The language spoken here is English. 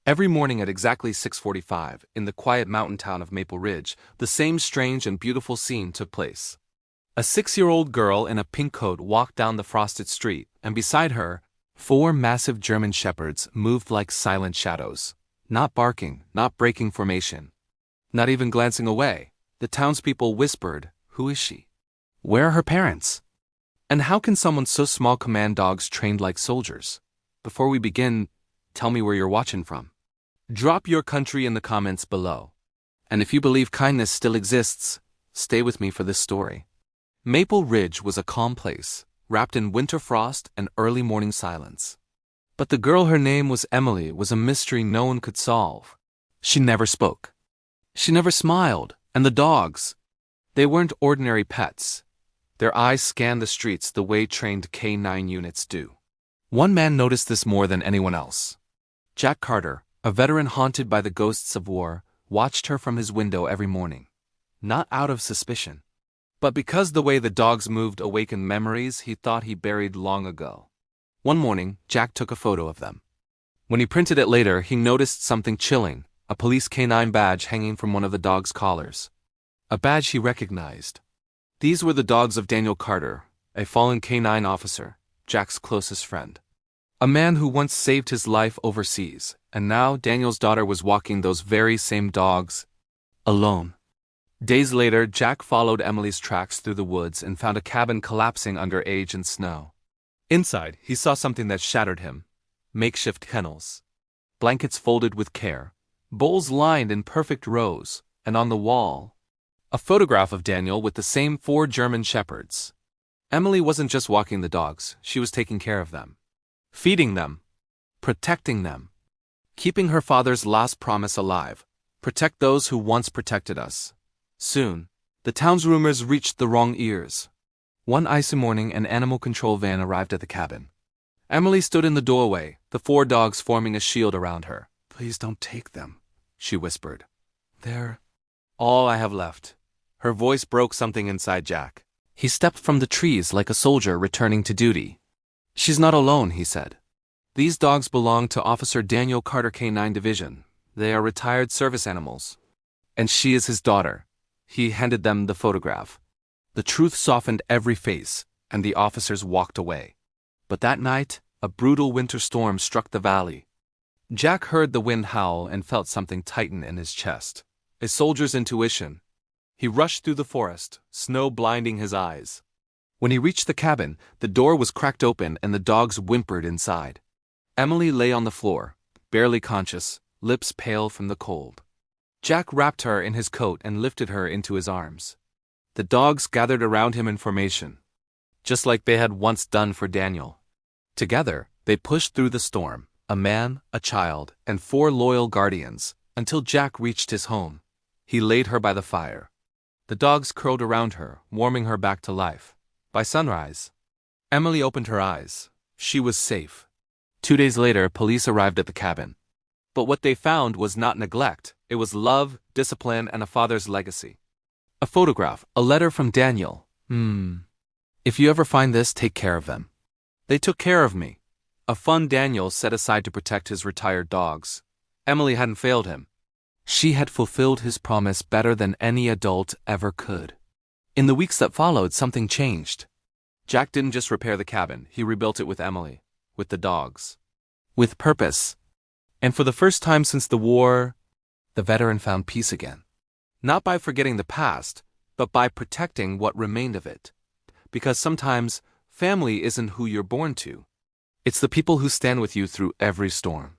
Every morning at exactly 6:45, in the quiet mountain town of Maple Ridge, the same strange and beautiful scene took place. A 6-year-old girl in a pink coat walked down the frosted street, and beside her, 4 massive German shepherds moved like silent shadows. Not barking, not breaking formation, not even glancing away. The townspeople whispered, "Who is she? Where are her parents? And how can someone so small command dogs trained like soldiers?" Before we begin, tell me where you're watching from. Drop your country in the comments below. And if you believe kindness still exists, stay with me for this story. Maple Ridge was a calm place, wrapped in winter frost and early morning silence. But the girl, her name was Emily, was a mystery no one could solve. She never spoke. She never smiled, and the dogs, they weren't ordinary pets. Their eyes scanned the streets the way trained K9 units do. One man noticed this more than anyone else. Jack Carter, a veteran haunted by the ghosts of war, watched her from his window every morning. Not out of suspicion, but because the way the dogs moved awakened memories he thought he buried long ago. One morning, Jack took a photo of them. When he printed it later, he noticed something chilling, a police K9 badge hanging from one of the dog's collars. A badge he recognized. These were the dogs of Daniel Carter, a fallen K9 officer, Jack's closest friend. A man who once saved his life overseas, and now Daniel's daughter was walking those very same dogs, alone. Days later, Jack followed Emily's tracks through the woods and found a cabin collapsing under age and snow. Inside, he saw something that shattered him. Makeshift kennels. Blankets folded with care. Bowls lined in perfect rows, and on the wall, a photograph of Daniel with the same 4 German shepherds. Emily wasn't just walking the dogs, she was taking care of them. Feeding them. Protecting them. Keeping her father's last promise alive. Protect those who once protected us. Soon, the town's rumors reached the wrong ears. One icy morning, an animal control van arrived at the cabin. Emily stood in the doorway, the 4 dogs forming a shield around her. "Please don't take them," she whispered. "They're all I have left." Her voice broke something inside Jack. He stepped from the trees like a soldier returning to duty. "She's not alone," he said. "These dogs belong to Officer Daniel Carter K9 Division. They are retired service animals. And she is his daughter." He handed them the photograph. The truth softened every face, and the officers walked away. But that night, a brutal winter storm struck the valley. Jack heard the wind howl and felt something tighten in his chest. A soldier's intuition. He rushed through the forest, snow blinding his eyes. When he reached the cabin, the door was cracked open and the dogs whimpered inside. Emily lay on the floor, barely conscious, lips pale from the cold. Jack wrapped her in his coat and lifted her into his arms. The dogs gathered around him in formation, just like they had once done for Daniel. Together, they pushed through the storm, a man, a child, and 4 loyal guardians, until Jack reached his home. He laid her by the fire. The dogs curled around her, warming her back to life. By sunrise, Emily opened her eyes. She was safe. 2 days later, police arrived at the cabin. But what they found was not neglect. It was love, discipline, and a father's legacy. A photograph, a letter from Daniel. If you ever find this, take care of them. They took care of me. A fund Daniel set aside to protect his retired dogs. Emily hadn't failed him. She had fulfilled his promise better than any adult ever could. In the weeks that followed, something changed. Jack didn't just repair the cabin, he rebuilt it with Emily, with the dogs, with purpose. And for the first time since the war, the veteran found peace again. Not by forgetting the past, but by protecting what remained of it. Because sometimes, family isn't who you're born to. It's the people who stand with you through every storm.